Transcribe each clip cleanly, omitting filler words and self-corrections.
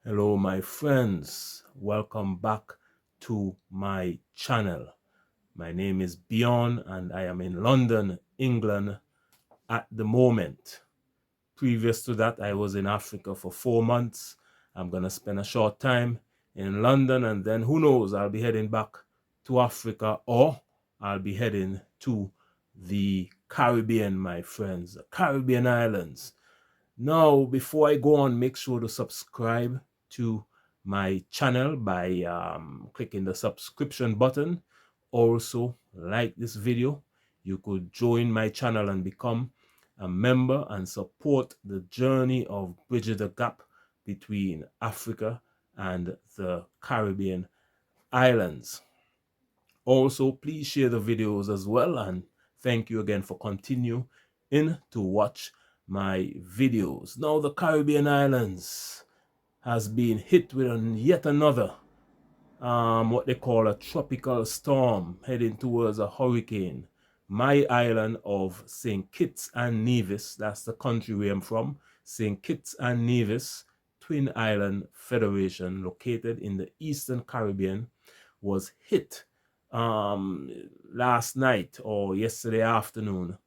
Hello my friends, welcome back to my channel. My name is Bjorn and I am in London, England at the moment. Previous to that, I was in Africa for 4 months. I'm gonna spend a short time in London and then who knows, I'll be heading back to Africa or I'll be heading to the Caribbean, my friends, the Caribbean islands. Now, before I go on, make sure to subscribe to my channel by clicking the subscription button. Also, like this video. You could join my channel and become a member and support the journey of bridging the gap between Africa and the Caribbean islands. Also, please share the videos as well, and thank you again for continuing to watch my videos. Now, the Caribbean islands has been hit with yet another what they call a tropical storm heading towards a hurricane. My island of St. Kitts and Nevis, that's the country where I'm from, St. Kitts and Nevis Twin Island Federation, located in the Eastern Caribbean, was hit last night or yesterday afternoon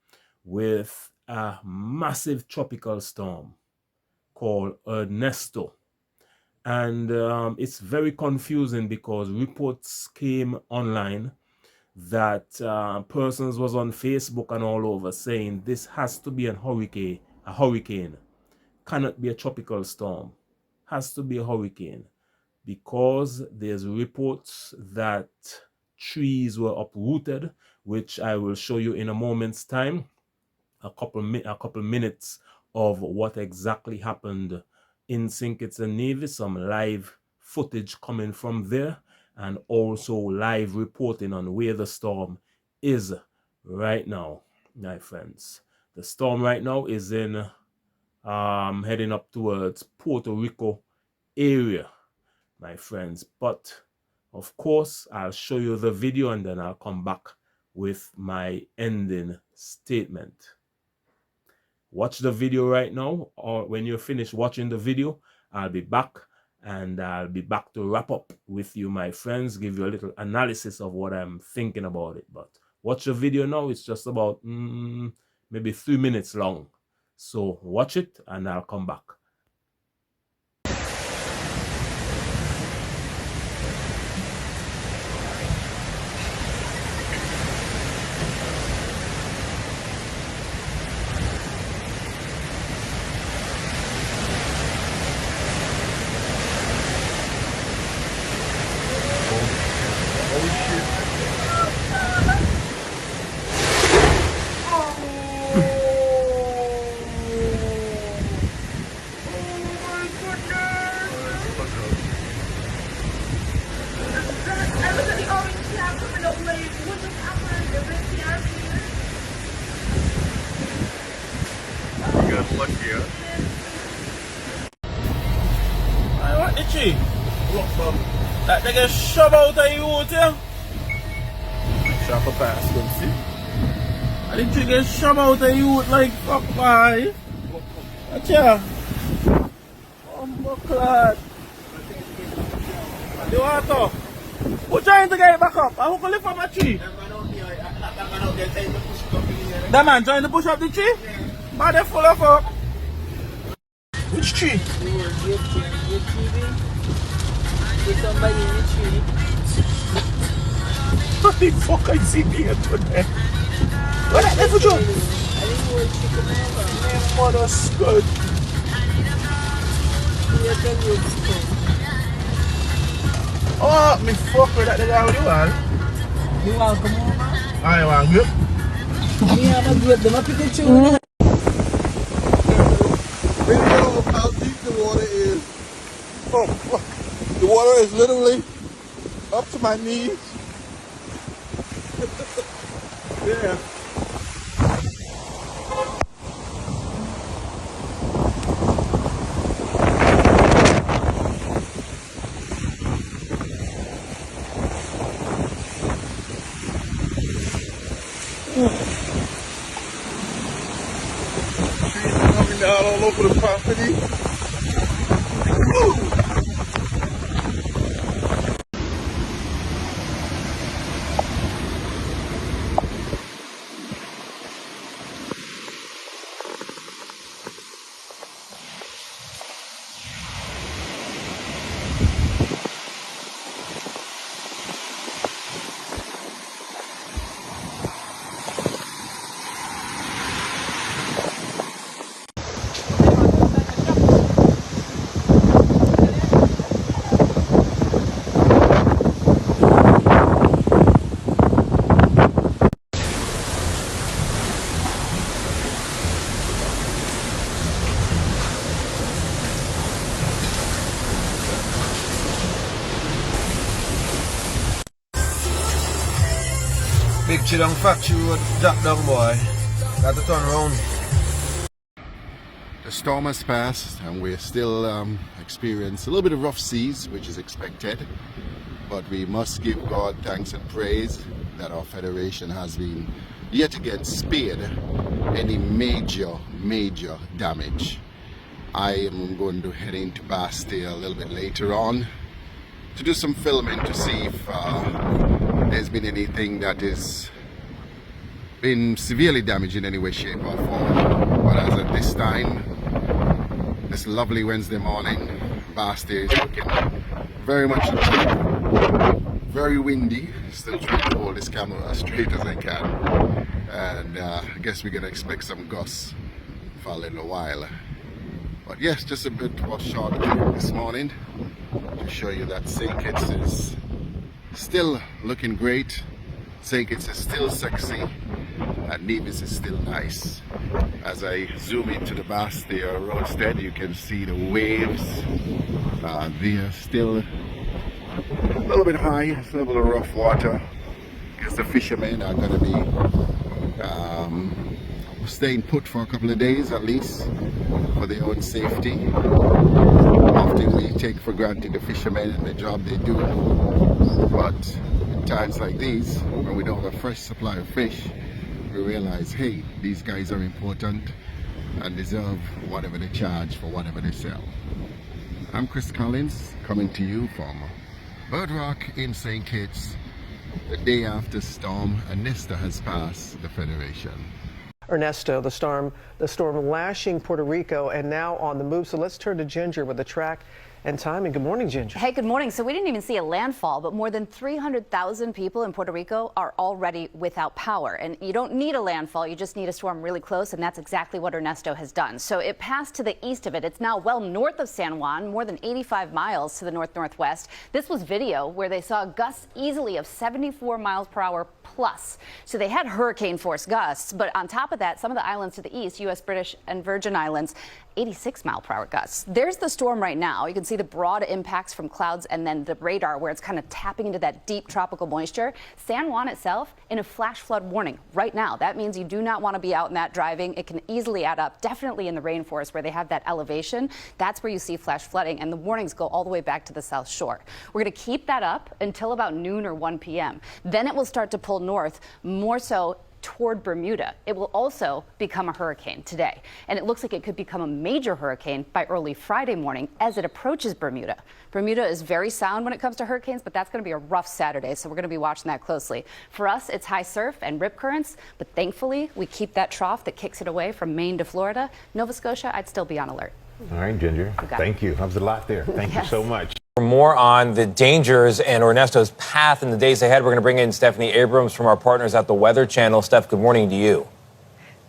with a massive tropical storm called Ernesto. And it's very confusing because reports came online that persons was on Facebook and all over saying this has to be a hurricane, cannot be a tropical storm, has to be a hurricane, because there's reports that trees were uprooted, which I will show you in a moment's time, a couple minutes of what exactly happened in St. Kitts and Nevis, some live footage coming from there, and also live reporting on where the storm is right now, my friends. The storm right now is in heading up towards Puerto Rico area, my friends. But of course, I'll show you the video and then I'll come back with my ending statement. Watch the video right now, or when you're finished watching the video, I'll be back and I'll be back to wrap up with you, my friends, give you a little analysis of what I'm thinking about it. But watch the video now. It's just about maybe 3 minutes long. So watch it and I'll come back. That they get shove out of you out here. Shop a pass, don't see. I think you get shove out of you like fuck boy. Watch ya. Oh my god. The water. Who trying to get it back up? I who can lift up a tree? That man trying to push up the tree? But they're full of up. Which tree? With somebody in the tree. What the fuck I see me into there? What that there for you? I think we'll chicken over. My mother's good. Oh, me fuck with that the guy with you all. You want to come over? I want you. Me have a grape, them a pick a chew. Maybe you know how deep the water is. Oh, fuck. The water is literally up to my knees. Yeah. Trees are coming down all over the property. Ooh. Chidong Factory Road, drop down, boy. Got to turn around. The storm has passed and we're still experiencing a little bit of rough seas, which is expected. But we must give God thanks and praise that our federation has been yet again spared any major damage. I am going to head into Bastille a little bit later on to do some filming to see if there's been anything that has been severely damaged in any way, shape or form. But as at this time, this lovely Wednesday morning, Bastille is looking very much very windy. Still trying to hold this camera as straight as I can, and I guess we're gonna expect some gusts for a little while. But yes, just a bit of a short clip this morning to show you that St. Kitts is still looking great. St. Kitts is still sexy, and Nevis is still nice. As I zoom into the Bastille roadstead, you can see the waves. They are still a little bit high, it's a little rough water. Because the fishermen are going to be staying put for a couple of days at least for their own safety. Often we take for granted the fishermen and the job they do, but in times like these, when we don't have a fresh supply of fish, we realize, hey, these guys are important and deserve whatever they charge for whatever they sell. I'm Chris Collins, coming to you from Bird Rock in St. Kitts, the day after Storm Ernesto has passed the Federation. Ernesto, the storm lashing Puerto Rico and now on the move. So let's turn to Ginger with the track and timing. Good morning, Ginger. Hey, good morning. So we didn't even see a landfall, but more than 300,000 people in Puerto Rico are already without power. And you don't need a landfall, you just need a storm really close, and that's exactly what Ernesto has done. So it passed to the east of it. It's now well north of San Juan, more than 85 miles to the north-northwest. This was video where they saw gusts easily of 74 miles per hour plus. So they had hurricane force gusts, but on top of that, some of the islands to the east, U.S., British, and Virgin Islands, 86 mile per hour gusts. There's the storm right now. You can see the broad impacts from clouds and then the radar where it's kind of tapping into that deep tropical moisture. San Juan itself in a flash flood warning right now. That means you do not want to be out in that driving. It can easily add up, definitely in the rainforest where they have that elevation. That's where you see flash flooding, and the warnings go all the way back to the South Shore. We're going to keep that up until about noon or 1 p.m. Then it will start to pull north, more so toward Bermuda. It will also become a hurricane today, and it looks like it could become a major hurricane by early Friday morning as it approaches Bermuda. Bermuda is very sound when it comes to hurricanes, but that's going to be a rough Saturday, so we're going to be watching that closely. For us, it's high surf and rip currents, but thankfully we keep that trough that kicks it away from Maine to Florida. Nova Scotia, I'd still be on alert. All right, Ginger. Thank you. That was a lot there. Thank you so much. For more on the dangers and Ernesto's path in the days ahead, we're going to bring in Stephanie Abrams from our partners at the Weather Channel. Steph, good morning to you.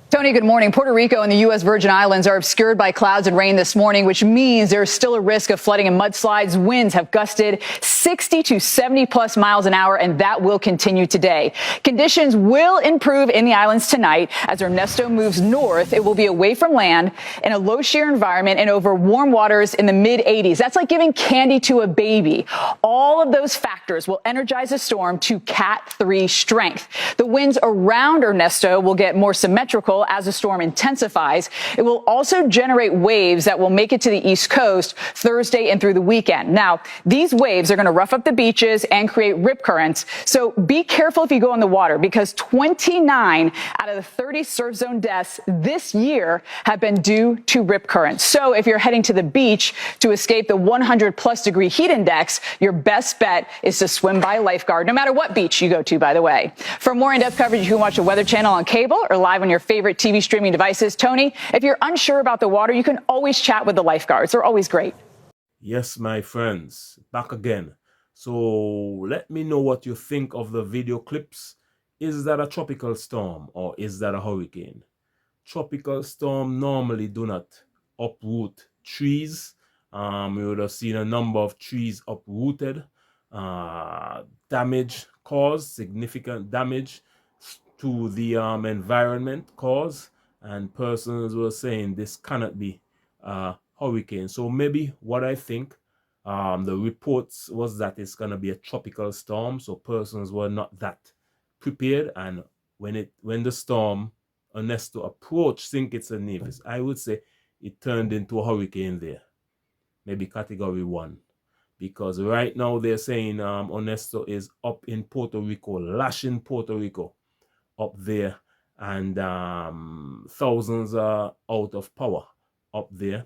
Tony, good morning. Puerto Rico and the U.S. Virgin Islands are obscured by clouds and rain this morning, which means there's still a risk of flooding and mudslides. Winds have gusted 60 to 70 plus miles an hour, and that will continue today. Conditions will improve in the islands tonight. As Ernesto moves north, it will be away from land in a low shear environment and over warm waters in the mid 80s. That's like giving candy to a baby. All of those factors will energize the storm to Cat 3 strength. The winds around Ernesto will get more symmetrical as the storm intensifies. It will also generate waves that will make it to the East Coast Thursday and through the weekend. Now, these waves are going to rough up the beaches and create rip currents. So be careful if you go in the water, because 29 out of the 30 surf zone deaths this year have been due to rip currents. So if you're heading to the beach to escape the 100+ degree heat index, your best bet is to swim by a lifeguard, no matter what beach you go to, by the way. For more in-depth coverage, you can watch the Weather Channel on cable or live on your favorite TV streaming devices. Tony, if you're unsure about the water, you can always chat with the lifeguards. They're always great. Yes, my friends, back again. So let me know what you think of the video clips. Is that a tropical storm or is that a hurricane? Tropical storm normally do not uproot trees. We would have seen a number of trees uprooted, damage caused, significant damage to the environment caused, and persons were saying this cannot be a hurricane. So maybe what I think, the reports was that it's going to be a tropical storm, so persons were not that prepared. And when the storm Ernesto approached St. Kitts-Nevis, I would say it turned into a hurricane there, maybe category 1. Because right now they're saying Ernesto is up in Puerto Rico, lashing Puerto Rico up there, and thousands are out of power up there.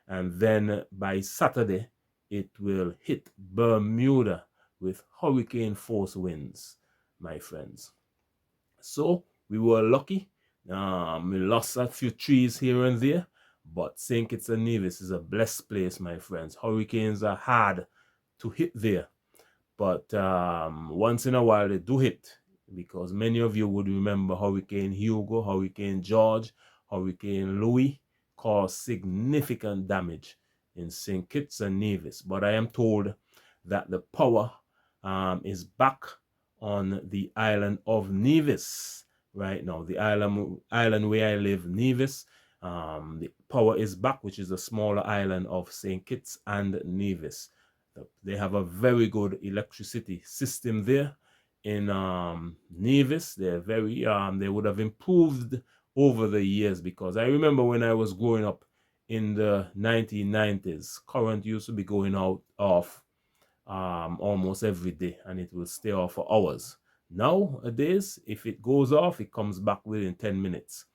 And then by Saturday, it will hit Bermuda with hurricane force winds, my friends. So we were lucky. We lost a few trees here and there, but St. Kitts-Nevis is a blessed place, my friends. Hurricanes are hard to hit there, but once in a while they do hit, because many of you would remember Hurricane Hugo, Hurricane George, Hurricane Louis caused significant damage in St. Kitts and Nevis. But I am told that the power is back on the island of Nevis right now. The island where I live, Nevis, the power is back, which is a smaller island of St. Kitts and Nevis. They have a very good electricity system there in Nevis. They're very they would have improved over the years, because I remember when I was growing up in the 1990s, current used to be going off almost every day, and it will stay off for hours. Nowadays, if it goes off, it comes back within 10 minutes.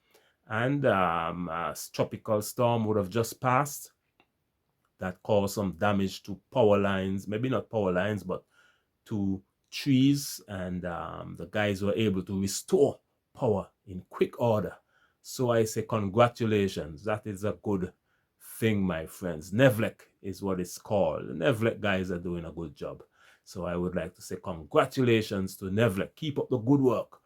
And a tropical storm would have just passed that caused some damage to power lines, maybe not power lines, but to trees, and the guys were able to restore power in quick order. So I say congratulations. That is a good thing, my friends. Nevlec is what it's called. The Nevlec guys are doing a good job. So I would like to say congratulations to Nevlec. Keep up the good work.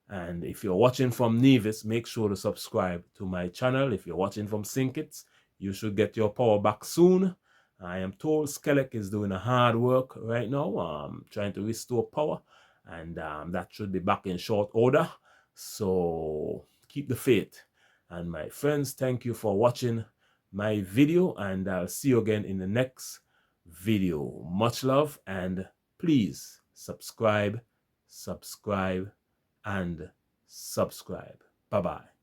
And if you're watching from Nevis, make sure to subscribe to my channel. If you're watching from St. Kitts, you should get your power back soon. I am told Skelec is doing a hard work right now, trying to restore power, and that should be back in short order. So keep the faith. And my friends, thank you for watching my video, and I'll see you again in the next video. Much love, and please subscribe, and subscribe. Bye-bye.